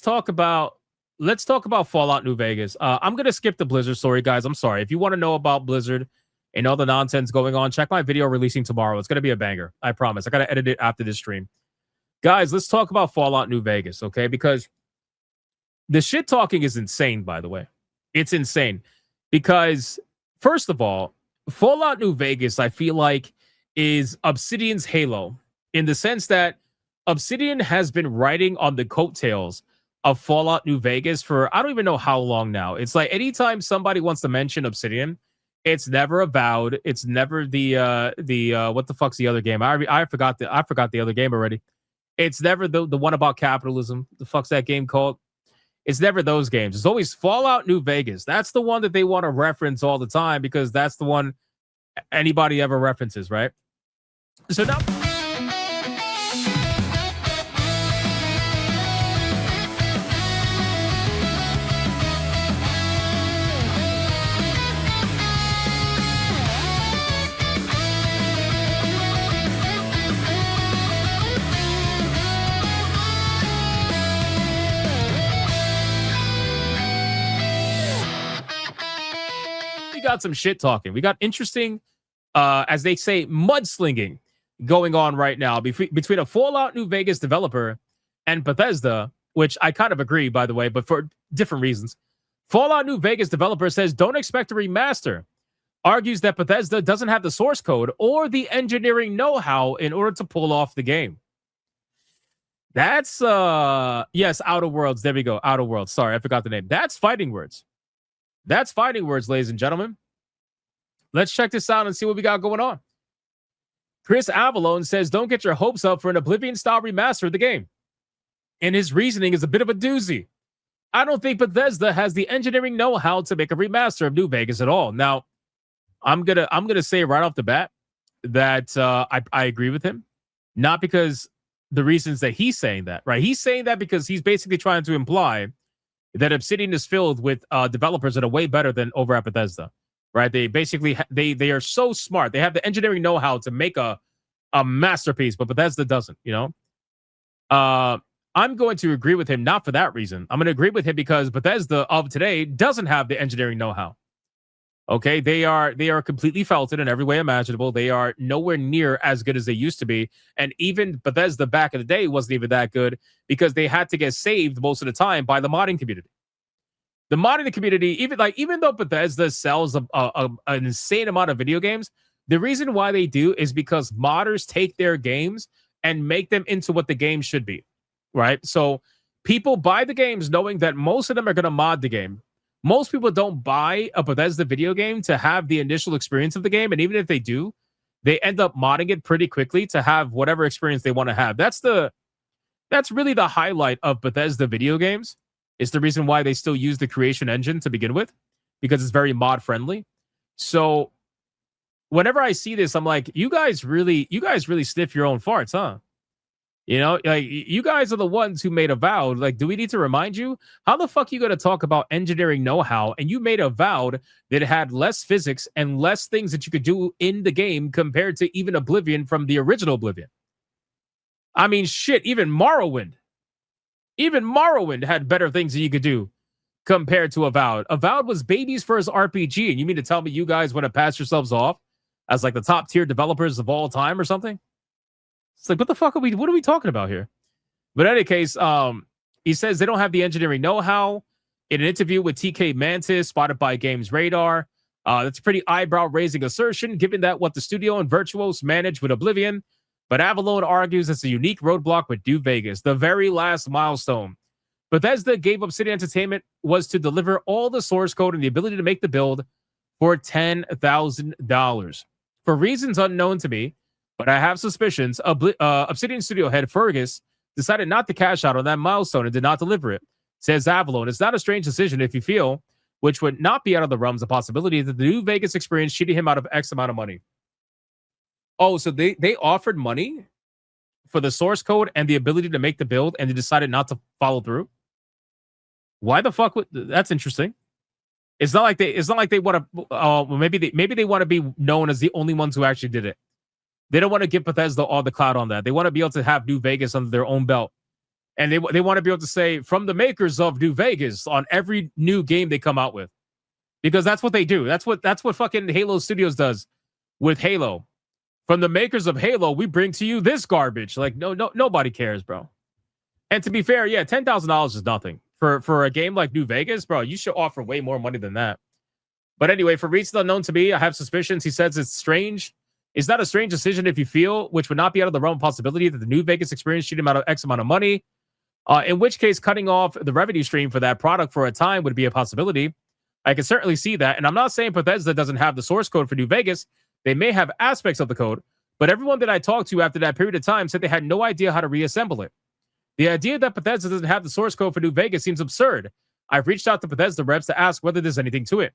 talk about let's talk about Fallout New Vegas. I'm gonna skip the Blizzard story, guys. I'm sorry. If you want to know about Blizzard and all the nonsense going on, check my video releasing tomorrow. It's gonna be a banger. I promise. I gotta edit it after this stream. Guys, let's talk about Fallout New Vegas, okay? Because the shit talking is insane, by the way. It's insane. Because, first of all, Fallout New Vegas, I feel like, is Obsidian's Halo in the sense that Obsidian has been riding on the coattails of Fallout New Vegas for I don't even know how long now. It's like anytime somebody wants to mention Obsidian, it's never Avowed. It's never the what the fuck's the other game? I forgot the other game already. It's never the one about capitalism. The fuck's that game called? It's never those games. It's always Fallout New Vegas. That's the one that they want to reference all the time because that's the one anybody ever references, right? So now we got some shit talking. We got interesting, as they say, mudslinging going on right now between a Fallout New Vegas developer and Bethesda, which I kind of agree, by the way, but for different reasons. Fallout New Vegas developer says don't expect a remaster, argues that Bethesda doesn't have the source code or the engineering know-how in order to pull off the game. That's, yes, Outer Worlds. There we go. Outer Worlds. Sorry, I forgot the name. That's Fighting Words. That's Fighting Words, ladies and gentlemen. Let's check this out and see what we got going on. Chris Avalone says, don't get your hopes up for an Oblivion-style remaster of the game. And his reasoning is a bit of a doozy. I don't think Bethesda has the engineering know-how to make a remaster of New Vegas at all. Now, I'm gonna say right off the bat that I agree with him. Not because the reasons that he's saying that, right? He's saying that because he's basically trying to imply that Obsidian is filled with developers that are way better than over at Bethesda, right? They basically they are so smart. They have the engineering know-how to make a masterpiece, but Bethesda doesn't. You know, I'm going to agree with him not for that reason. I'm going to agree with him because Bethesda of today doesn't have the engineering know-how. Okay, they are completely felted in every way imaginable. They are nowhere near as good as they used to be. And even Bethesda back in the day wasn't even that good because they had to get saved most of the time by the modding community. The modding community, even though Bethesda sells an insane amount of video games, the reason why they do is because modders take their games and make them into what the game should be, right? So people buy the games knowing that most of them are going to mod the game. Most people don't buy a Bethesda video game to have the initial experience of the game. And even if they do, they end up modding it pretty quickly to have whatever experience they want to have. That's really the highlight of Bethesda video games. It's the reason why they still use the creation engine to begin with, because it's very mod friendly. So whenever I see this, I'm like, you guys really sniff your own farts, huh? You know, like you guys are the ones who made Avowed. Like, do we need to remind you? How the fuck you going to talk about engineering know-how and you made Avowed that had less physics and less things that you could do in the game compared to even Oblivion from the original Oblivion? I mean, shit, even Morrowind had better things that you could do compared to Avowed. Avowed was baby's first RPG, and you mean to tell me you guys want to pass yourselves off as like the top tier developers of all time or something? It's like, what the fuck what are we talking about here? But in any case, he says they don't have the engineering know-how. In an interview with TK Mantis, spotted by Games Radar, that's a pretty eyebrow-raising assertion, given that what the studio and Virtuos managed with Oblivion. But Avalone argues it's a unique roadblock with New Vegas, the very last milestone. Bethesda gave Obsidian Entertainment was to deliver all the source code and the ability to make the build for $10,000. For reasons unknown to me, but I have suspicions, Obsidian studio head Fergus decided not to cash out on that milestone and did not deliver it. Says Avalone, it's not a strange decision if you feel, which would not be out of the realms of possibility, that the New Vegas experience cheated him out of X amount of money. Oh, so they offered money for the source code and the ability to make the build, and they decided not to follow through? Why the fuck would... That's interesting. It's not like they want to... maybe they want to be known as the only ones who actually did it. They don't want to give Bethesda all the clout on that. They want to be able to have New Vegas under their own belt And they want to be able to say from the makers of New Vegas on every new game they come out with, because that's what they do. That's what fucking Halo Studios does with Halo. From the makers of Halo, we bring to you this garbage. Like nobody cares, bro. And to be fair, yeah, $10,000 is nothing for a game like New Vegas, bro. You should offer way more money than that. But anyway, for reasons unknown to me, I have suspicions. He says it's strange. It's not a strange decision if you feel, which would not be out of the realm of possibility, that the New Vegas experience should amount of X amount of money. In which case, cutting off the revenue stream for that product for a time would be a possibility. I can certainly see that. And I'm not saying Bethesda doesn't have the source code for New Vegas. They may have aspects of the code, but everyone that I talked to after that period of time said they had no idea how to reassemble it. The idea that Bethesda doesn't have the source code for New Vegas seems absurd. I've reached out to Bethesda reps to ask whether there's anything to it.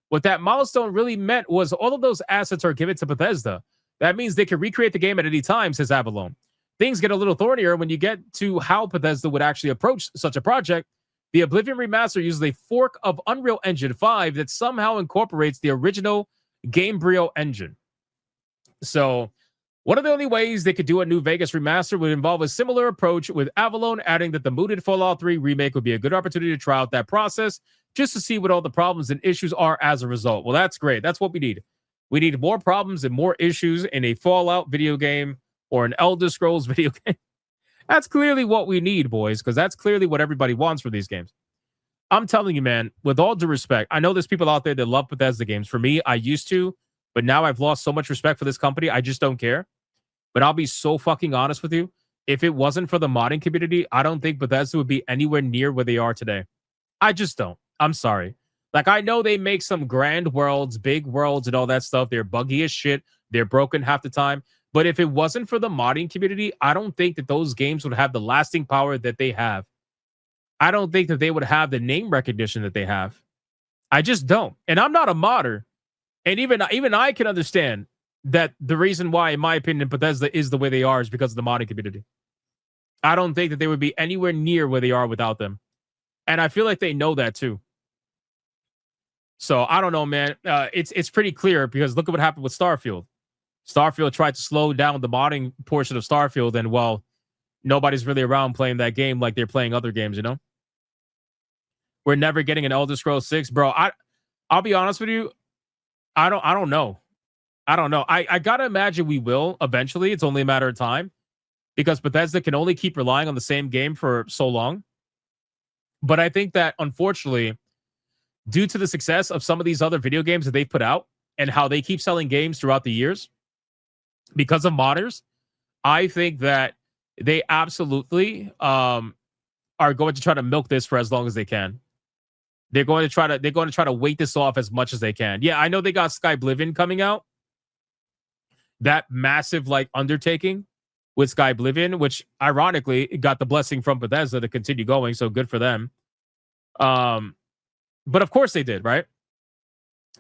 What that milestone really meant was all of those assets are given to Bethesda. That means they can recreate the game at any time, says Avalon. Things get a little thornier when you get to how Bethesda would actually approach such a project. The Oblivion Remaster uses a fork of Unreal Engine 5 that somehow incorporates the original Gamebryo engine. So one of the only ways they could do a New Vegas remaster would involve a similar approach, with Avalon adding that the mooted Fallout 3 remake would be a good opportunity to try out that process just to see what all the problems and issues are as a result. Well, that's great. That's what we need. We need more problems and more issues in a Fallout video game or an Elder Scrolls video game. That's clearly what we need, boys, because that's clearly what everybody wants for these games. I'm telling you, man, with all due respect, I know there's people out there that love Bethesda games. For me, I used to, but now I've lost so much respect for this company, I just don't care. But I'll be so fucking honest with you. If it wasn't for the modding community, I don't think Bethesda would be anywhere near where they are today. I just don't. I'm sorry. Like, I know they make some grand worlds, big worlds, and all that stuff. They're buggy as shit. They're broken half the time. But if it wasn't for the modding community, I don't think that those games would have the lasting power that they have. I don't think that they would have the name recognition that they have. I just don't. And I'm not a modder. And even I can understand that the reason why, in my opinion, Bethesda is the way they are is because of the modding community. I don't think that they would be anywhere near where they are without them. And I feel like they know that too. So I don't know, man. It's pretty clear, because look at what happened with Starfield. Starfield tried to slow down the modding portion of Starfield, and, well, nobody's really around playing that game like they're playing other games, you know? We're never getting an Elder Scrolls 6. Bro, I'll be honest with you. I don't know. I don't know. I gotta imagine we will eventually. It's only a matter of time, because Bethesda can only keep relying on the same game for so long. But I think that, unfortunately, due to the success of some of these other video games that they've put out and how they keep selling games throughout the years, because of modders, I think that they absolutely are going to try to milk this for as long as they can. They're going to try to wait this off as much as they can. Yeah, I know they got Skyblivion coming out. That massive undertaking with Skyblivion, which ironically got the blessing from Bethesda to continue going, so good for them. But of course they did, right?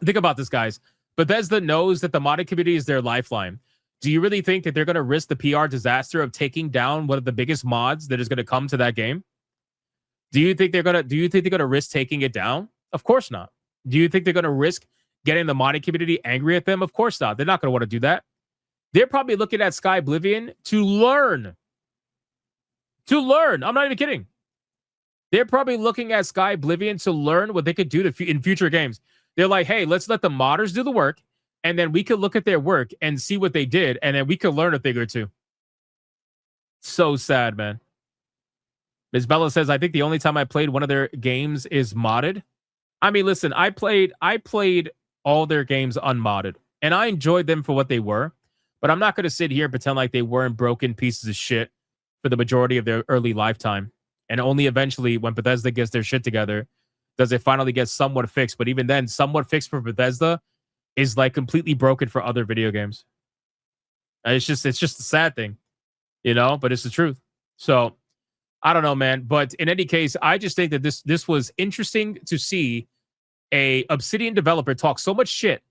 Think about this, guys. Bethesda knows that the modding community is their lifeline. Do you really think that they're going to risk the PR disaster of taking down one of the biggest mods that is going to come to that game? Do you think they're going to risk taking it down? Of course not. Do you think they're going to risk getting the modding community angry at them? Of course not. They're not going to want to do that. They're probably looking at Skyblivion to learn. I'm not even kidding. They're probably looking at Skyblivion to learn what they could do in future games. They're like, hey, let's let the modders do the work, and then we could look at their work and see what they did, and then we could learn a thing or two. So sad, man. Ms. Bella says, I think the only time I played one of their games is modded. I mean, listen, I played all their games unmodded, and I enjoyed them for what they were, but I'm not going to sit here and pretend like they weren't broken pieces of shit for the majority of their early lifetime. And only eventually, when Bethesda gets their shit together, does it finally get somewhat fixed. But even then, somewhat fixed for Bethesda is completely broken for other video games. It's just a sad thing, but it's the truth. So I don't know, man. But in any case, I just think that this was interesting to see a Obsidian developer talk so much shit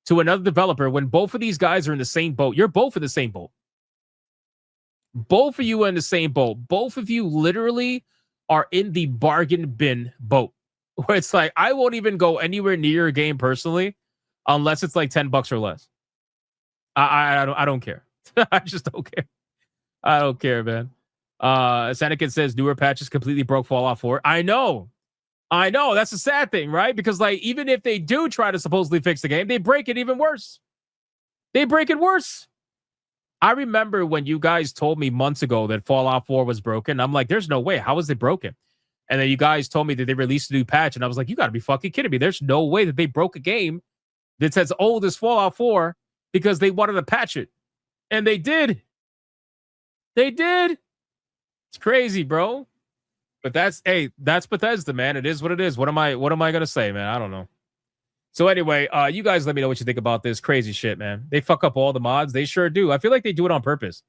to another developer when both of these guys are in the same boat. You're both in the same boat. Both of you are in the same boat. Both of you literally are in the bargain bin boat, where it's like, I won't even go anywhere near your game personally unless it's $10 or less. I don't care. I just don't care. I don't care, man. Seneca says newer patches completely broke Fallout 4. I know. That's the sad thing, right? Because like even if they do try to supposedly fix the game, they break it even worse. They break it worse. I remember when you guys told me months ago that Fallout 4 was broken. I'm like, there's no way. How is it broken? And then you guys told me that they released a new patch, and I was like, you got to be fucking kidding me. There's no way that they broke a game that's as old as Fallout 4 because they wanted to patch it. And they did. They did. It's crazy, bro. But that's Bethesda, man. It is what it is. What am I gonna say, man? I don't know. So anyway, you guys let me know what you think about this crazy shit, man. They fuck up all the mods. They sure do. I feel like they do it on purpose.